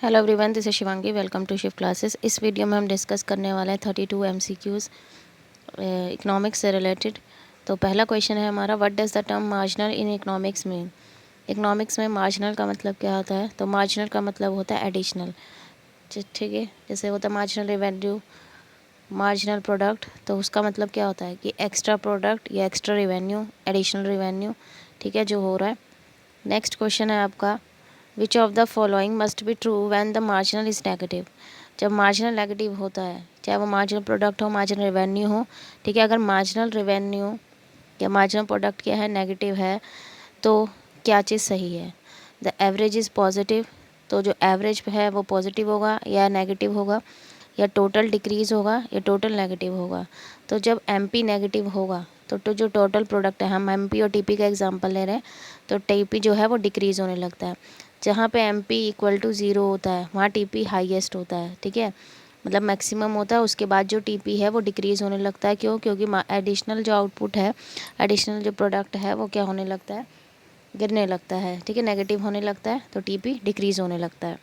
Hello everyone, this is Shivangi. Welcome to Shift Classes. इस video में हम डिस्कस करने वाले हैं 32 MCQs इकोनॉमिक्स से रिलेटेड। तो पहला क्वेश्चन है हमारा, what does the term marginal in economics mean. Economics में मार्जिनल का मतलब क्या होता है? तो मार्जिनल का मतलब होता है एडिशनल। ठीक है, जैसे होता है मार्जिनल रेवेन्यू, मार्जिनल प्रोडक्ट, तो उसका मतलब क्या होता है कि एक्स्ट्रा प्रोडक्ट या एक्स्ट्रा रेवेन्यू, एडिशनल रेवेन्यू, ठीक है, जो हो रहा है। नेक्स्ट क्वेश्चन है आपका, विच of the following must be true when the marginal is negative. जब मार्जिनल नेगेटिव होता है, चाहे वो मार्जिनल प्रोडक्ट हो, मार्जिनल रेवेन्यू हो, ठीक है, अगर मार्जिनल रेवेन्यू या मार्जिनल प्रोडक्ट क्या है, नेगेटिव है, तो क्या चीज़ सही है? द एवरेज इज़ पॉजिटिव, तो जो एवरेज है वो पॉजिटिव होगा या नेगेटिव होगा, या टोटल डिक्रीज़ होगा या टोटल नेगेटिव होगा। तो जब एमपी नेगेटिव होगा तो जो टोटल प्रोडक्ट है, हम एमपी और टीपी का एग्जांपल ले रहे हैं, तो टीपी जो है वो डिक्रीज़ होने लगता है। जहाँ पे एमपी इक्वल टू ज़ीरो होता है वहाँ टीपी हाईएस्ट होता है, ठीक है, मतलब मैक्सिमम होता है। उसके बाद जो टीपी है वो डिक्रीज़ होने लगता है। क्यों? क्योंकि एडिशनल जो आउटपुट है, एडिशनल जो प्रोडक्ट है वो क्या होने लगता है, गिरने लगता है, ठीक है, नेगेटिव होने लगता है, तो टीपी डिक्रीज़ होने लगता है।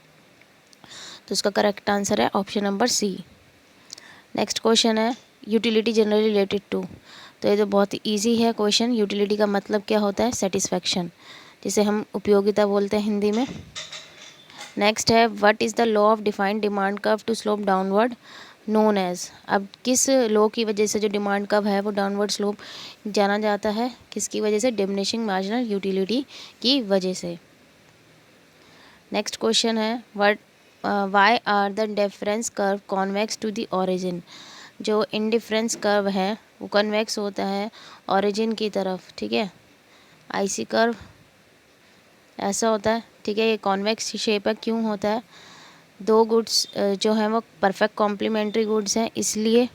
तो इसका करेक्ट आंसर है option number C. Next question है, यूटिलिटी जनरली रिलेटेड टू। तो ये तो बहुत ईजी है क्वेश्चन। यूटिलिटी का मतलब क्या होता है? सेटिस्फैक्शन, जिसे हम उपयोगिता बोलते हैं हिंदी में। नेक्स्ट है, what is the law of defined demand curve to slope downward known as. अब किस लॉ की वजह से जो डिमांड कर्व है वो डाउनवर्ड स्लोप जाना जाता है? किसकी वजह से? डिमिनिशिंग मार्जिनल यूटिलिटी की वजह से। नेक्स्ट क्वेश्चन है, what why are the difference curve convex to the origin. जो इंडिफरेंस कर्व है वो कन्वेक्स होता है ओरिजिन की तरफ, ठीक है, आईसी कर्व ऐसा होता है, ठीक है, ये कॉन्वेक्स शेप है। क्यों होता है? दो गुड्स जो हैं वो परफेक्ट कॉम्प्लीमेंट्री गुड्स हैं इसलिए,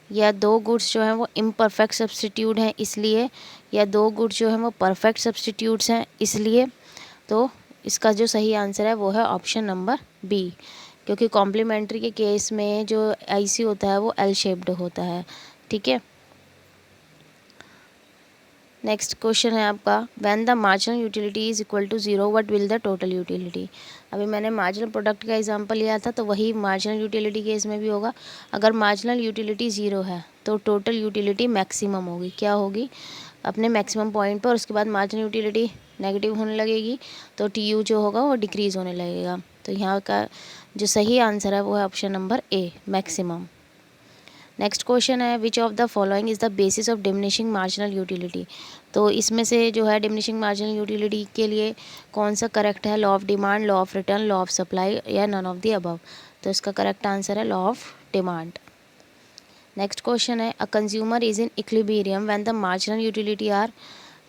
या दो गुड्स जो हैं वो इम्परफेक्ट सब्स्टिट्यूट हैं इसलिए, या दो गुड्स जो हैं वो परफेक्ट सब्स्टिट्यूट्स हैं इसलिए। तो इसका जो सही आंसर है वो है ऑप्शन नंबर बी, क्योंकि कॉम्प्लीमेंट्री के केस में जो आईसी होता है वो एल शेप्ड होता है, ठीक है। नेक्स्ट क्वेश्चन है आपका, when the marginal utility is equal to zero what will the total utility. अभी मैंने मार्जिनल प्रोडक्ट का एग्जांपल लिया था, तो वही मार्जिनल यूटिलिटी केस में भी होगा। अगर मार्जिनल यूटिलिटी ज़ीरो है तो टोटल यूटिलिटी मैक्सिमम होगी। क्या होगी? अपने मैक्सिमम पॉइंट पर। उसके बाद मार्जिनल यूटिलिटी नेगेटिव होने लगेगी तो टी जो होगा वो डिक्रीज़ होने लगेगा। तो यहाँ का जो सही आंसर है वो है option number A, maximum. Next question है, which of the following is the basis of diminishing marginal utility. तो इसमें से जो है डिमिनिशिंग मार्जिनल यूटिलिटी के लिए कौन सा करेक्ट है? Law of demand, law of return, law of supply, या नन ऑफ द अबव। तो इसका करेक्ट आंसर है law of demand. Next question है, a consumer is in equilibrium when the marginal utility are.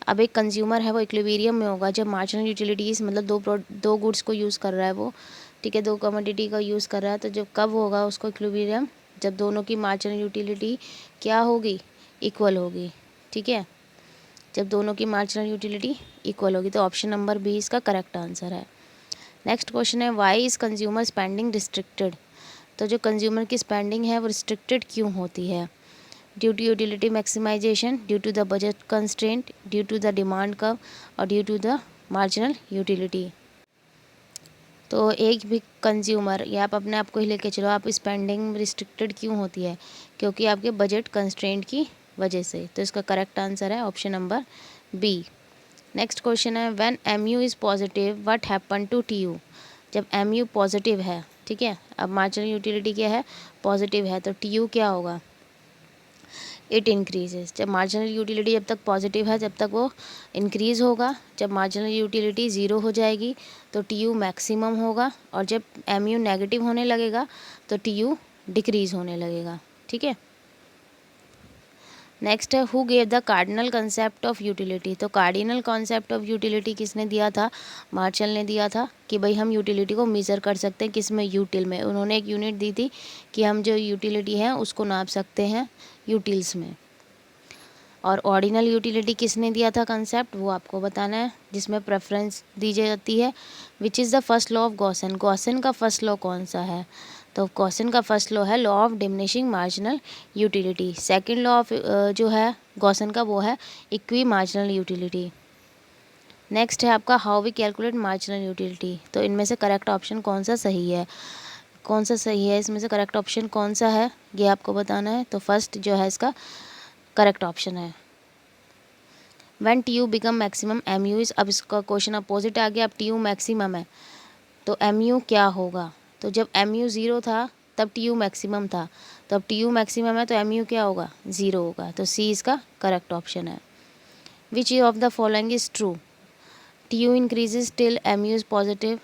अब एक consumer है वो equilibrium में होगा जब मार्जिनल यूटिलिटीज़, मतलब दो गुड्स को यूज़ कर रहा है वो, ठीक है, दो कमोडिटी का यूज़ कर रहा है। तो जब कब होगा उसको इक्विलिब्रियम? जब दोनों की मार्जिनल यूटिलिटी क्या होगी? इक्वल होगी, ठीक है, जब दोनों की मार्जिनल यूटिलिटी इक्वल होगी। तो ऑप्शन नंबर बी इसका करेक्ट आंसर है। नेक्स्ट क्वेश्चन है, why is consumer spending restricted. तो जो कंज्यूमर की स्पेंडिंग है वो रिस्ट्रिक्टेड क्यों होती है? Due to utility maximisation, due to the budget constraint, due to the demand curve, और due to the marginal utility. तो एक भी कंज्यूमर, या आप अपने आप को ही लेके चलो, आप स्पेंडिंग रिस्ट्रिक्टेड क्यों होती है? क्योंकि आपके बजट कंस्ट्रेंट की वजह से। तो इसका करेक्ट आंसर है option number B. Next question है, when M U is positive what happen to T U. जब एम यू पॉजिटिव है, ठीक है, अब मार्जिनल यूटिलिटी क्या है? पॉजिटिव है, तो टी यू क्या होगा? It increases. जब मार्जिनल यूटिलिटी जब तक पॉजिटिव है जब तक वो इंक्रीज़ होगा। जब मार्जिनल यूटिलिटी ज़ीरो हो जाएगी तो टी यू मैक्सिमम होगा, और जब एम यू नेगेटिव होने लगेगा तो टी यू डिक्रीज़ होने लगेगा, ठीक है। नेक्स्ट है, who gave the cardinal concept of utility. तो कार्डिनल कॉन्सेप्ट ऑफ यूटिलिटी किसने दिया था? मार्शल ने दिया था कि भाई हम यूटिलिटी को मेज़र कर सकते हैं किस में? यूटिल में। उन्होंने एक यूनिट दी थी कि हम जो यूटिलिटी है उसको नाप सकते हैं यूटिल्स में। और ऑर्डिनल यूटिलिटी किसने दिया था कंसेप्ट? वो आपको बताना है, जिसमें प्रेफरेंस दी जाती है। Which is the first law of Gaussian. Gaussian का फर्स्ट लॉ कौन सा है? तो गॉसन का फर्स्ट लॉ है law of diminishing marginal utility. Second law of जो है गॉसन का वो है इक्वी मार्जिनल यूटिलिटी। नेक्स्ट है आपका how we calculate marginal utility. तो इनमें से करेक्ट ऑप्शन कौन सा सही है, कौन सा सही है, इसमें से करेक्ट ऑप्शन कौन सा है ये आपको बताना है। तो फर्स्ट जो है इसका करेक्ट ऑप्शन है when T U become maximum M U is. अब इसका क्वेश्चन अपोजिट आ गया, अब टी यू मैक्सिमम है तो एम यू क्या होगा। तो जब एम यू ज़ीरो था तब टी यू मैक्सिमम था, तो अब टी यू मैक्सिमम है तो एम यू क्या होगा, ज़ीरो होगा। तो सी इसका करेक्ट ऑप्शन है। Which of the following is true, T U increases till M U is positive,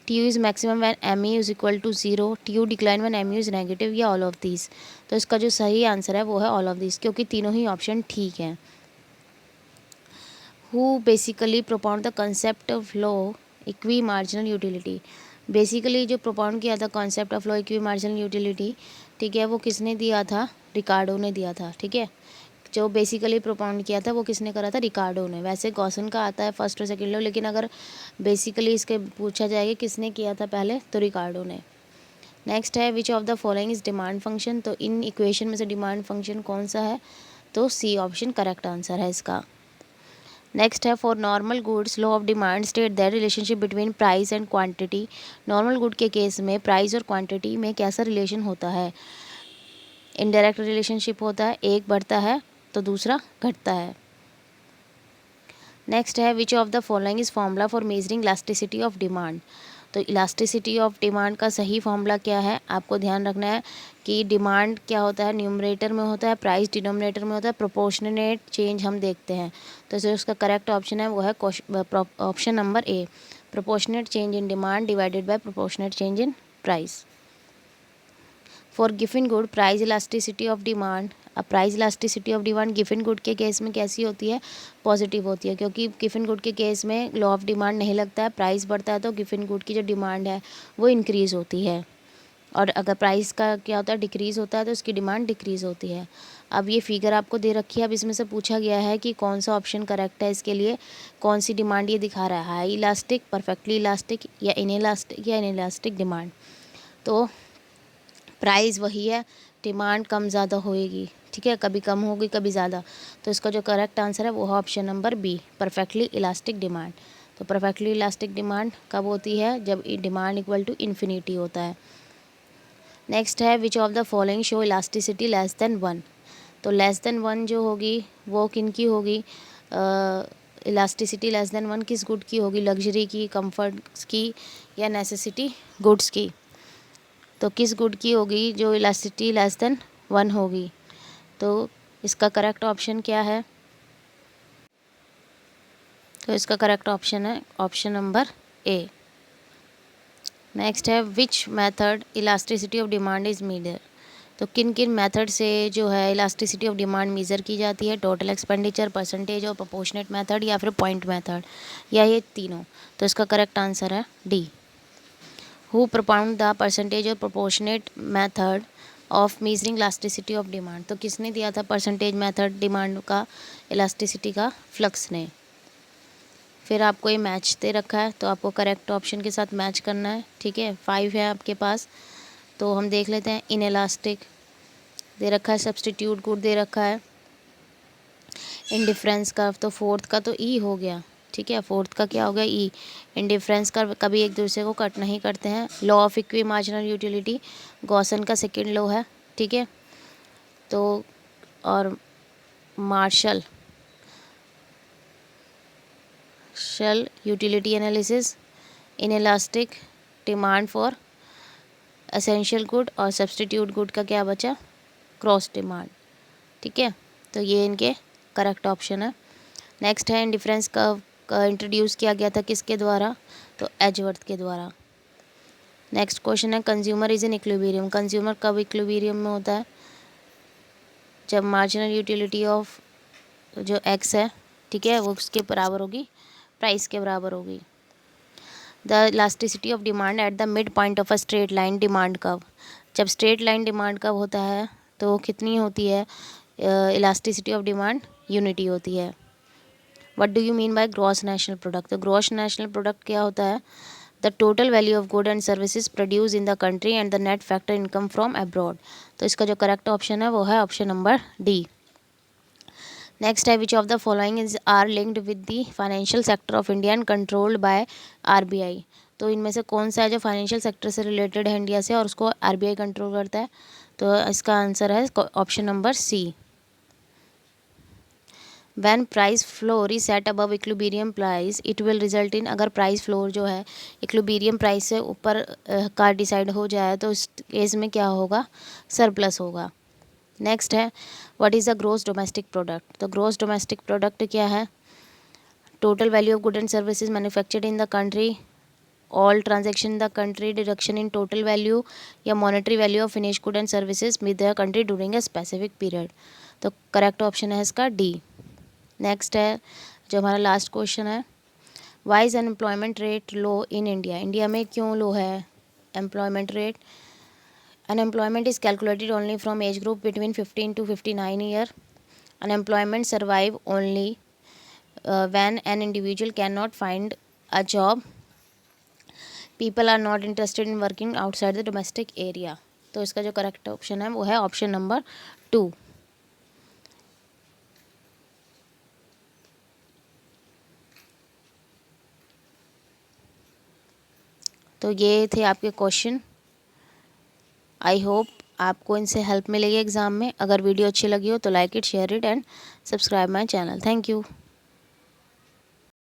T U is maximum when M U is equal to zero, T U decline when M U is negative, या all of these. तो इसका जो सही answer है वो है all of these, क्योंकि तीनों ही ऑप्शन ठीक हैं। Who basically प्रोपाउंड the concept of law equi marginal utility. Basically जो प्रोपाउंड किया था concept of law equi marginal utility, ठीक है, वो किसने दिया था, रिकार्डो ने दिया था। ठीक है, जो बेसिकली प्रोपाउंड किया था वो किसने करा था, रिकार्डो ने। वैसे गॉसन का आता है फर्स्ट और सेकंड लॉ, लेकिन अगर बेसिकली इसके पूछा जाएगा किसने किया था पहले, तो रिकार्डो ने। नेक्स्ट है which of the following is demand function. तो इन इक्वेशन में से डिमांड फंक्शन कौन सा है, तो सी ऑप्शन करेक्ट आंसर है इसका। नेक्स्ट है for normal goods law of demand state that relationship between price and quantity. Normal good के केस में प्राइस और क्वांटिटी में कैसा रिलेशन होता है, इनडायरेक्ट रिलेशनशिप होता है, एक बढ़ता है तो दूसरा घटता है। नेक्स्ट है which of the following is formula for measuring elasticity of demand. तो इलास्टिसिटी ऑफ डिमांड का सही फॉर्मूला क्या है, आपको ध्यान रखना है कि डिमांड क्या होता है, न्यूमरेटर में होता है, प्राइस डिनोमिनेटर में होता है, प्रोपोर्शनेट चेंज हम देखते हैं। तो जो उसका करेक्ट ऑप्शन है वो है option number A, proportionate change in demand divided by proportionate change in price. For Giffen good price elasticity of demand. अब price elasticity of demand Giffen good के केस में कैसी होती है, पॉजिटिव होती है, क्योंकि गिफिन गुड के केस में लॉ ऑफ डिमांड नहीं लगता है, प्राइस बढ़ता है तो गिफिन गुड की जो डिमांड है वो इंक्रीज़ होती है, और अगर प्राइस का क्या होता है, डिक्रीज़ होता है तो उसकी डिमांड डिक्रीज़ होती है। अब ये फिगर आपको दे रखी है, अब इसमें से पूछा गया है कि कौन सा ऑप्शन करेक्ट है इसके लिए, कौन सी डिमांड ये दिखा रहा है, हाई इलास्टिक, परफेक्टली इलास्टिक, या इनइलास्टिक डिमांड। तो प्राइस वही है, डिमांड कम ज़्यादा होएगी, ठीक है, कभी कम होगी कभी ज़्यादा। तो इसका जो करेक्ट आंसर है वो है option number B, perfectly elastic demand. तो परफेक्टली इलास्टिक डिमांड कब होती है, जब डिमांड इक्वल टू इन्फिनिटी होता है। नेक्स्ट है which of the following show elasticity less than one. तो लेस देन वन जो होगी वो किन की होगी, इलास्टिसिटी लेस देन वन किस गुड की होगी, लग्जरी की, कंफर्ट्स की, या नेसेसिटी गुड्स की। तो किस गुड की होगी जो इलास्टिसिटी लेस देन वन होगी। तो इसका करेक्ट ऑप्शन क्या है, तो इसका करेक्ट ऑप्शन है ऑप्शन नंबर ए। नेक्स्ट है which method elasticity of demand is measure. तो किन किन मेथड से जो है इलास्टिसिटी ऑफ डिमांड मेज़र की जाती है, टोटल एक्सपेंडिचर, परसेंटेज और प्रोपोर्शनेट मेथड, या फिर पॉइंट मेथड, या ये तीनों। तो इसका करेक्ट आंसर है D. Who propound the percentage और proportionate method of measuring elasticity of demand. तो किसने दिया था परसेंटेज मेथड डिमांड का, इलास्टिसिटी का, फ्लक्स ने। फिर आपको ये मैच दे रखा है तो आपको करेक्ट ऑप्शन के साथ मैच करना है, ठीक है। 5 है आपके पास, तो हम देख लेते हैं। इनइलास्टिक दे रखा है, सब्स्टिट्यूट गुड दे रखा है, इंडिफरेंस कर्व, तो फोर्थ का तो ई हो गया, ठीक है, फोर्थ का क्या हो गया, ई। इंडिफरेंस कर्व कभी एक दूसरे को कट नहीं करते हैं। Law of equi marginal utility Gossen का सेकंड लॉ है, ठीक है। तो और Marshall utility analysis, inelastic demand for essential good, और सब्स्टिट्यूट गुड का क्या बचा, क्रॉस डिमांड, ठीक है। तो ये इनके करेक्ट ऑप्शन है। नेक्स्ट है इंडिफरेंस कर्व का इंट्रोड्यूस किया गया था किसके द्वारा, तो एजवर्थ के द्वारा। नेक्स्ट क्वेश्चन है consumer is in equilibrium. Consumer कब इक्विलिब्रियम में होता है, जब मार्जिनल यूटिलिटी ऑफ जो एक्स है, ठीक है, वो उसके बराबर होगी, प्राइस के बराबर होगी। The elasticity of demand at the mid point of a straight line demand curve. जब स्ट्रेट लाइन डिमांड कर्व होता है तो कितनी होती है इलास्टिसिटी ऑफ डिमांड, यूनिटी होती है। What do you mean by gross national product. तो ग्रॉस नेशनल प्रोडक्ट क्या होता है, the total value of good and services produce in the country and the net factor income from abroad. तो इसका जो correct option है वो है ऑप्शन नंबर डी। नेक्स्ट है which of the following is are linked with the financial sector of India and controlled by RBI. तो इनमें से कौन सा है जो फाइनेंशियल सेक्टर से रिलेटेड है इंडिया से और उसको आरबीआई कंट्रोल करता है? तो इसका आंसर है option number C. When price floor is set above equilibrium price it will result in, अगर प्राइस फ्लोर जो है इक्विलिब्रियम प्राइस से ऊपर का डिसाइड हो जाए तो इस केस में क्या होगा? सरप्लस होगा। नेक्स्ट है what is the gross domestic product. तो ग्रोस डोमेस्टिक प्रोडक्ट क्या है? Total value of good and services manufactured in the country, all transaction in the country, deduction in total value या monetary value of finish good and services with the country during a specific period. तो correct option है इसका D. Next है जो हमारा last question है, why is unemployment rate low in India. India में क्यों लो है employment rate? Unemployment is calculated only from age group between 15 to 59 year. Unemployment survive only when an individual cannot find a job. People are not interested in working outside the domestic area. तो इसका जो correct option है वो है option number 2। तो ये थे आपके क्वेश्चन। आई होप आपको इनसे हेल्प मिलेगी एग्ज़ाम में। अगर वीडियो अच्छी लगी हो तो like it, share it and subscribe my channel. Thank you.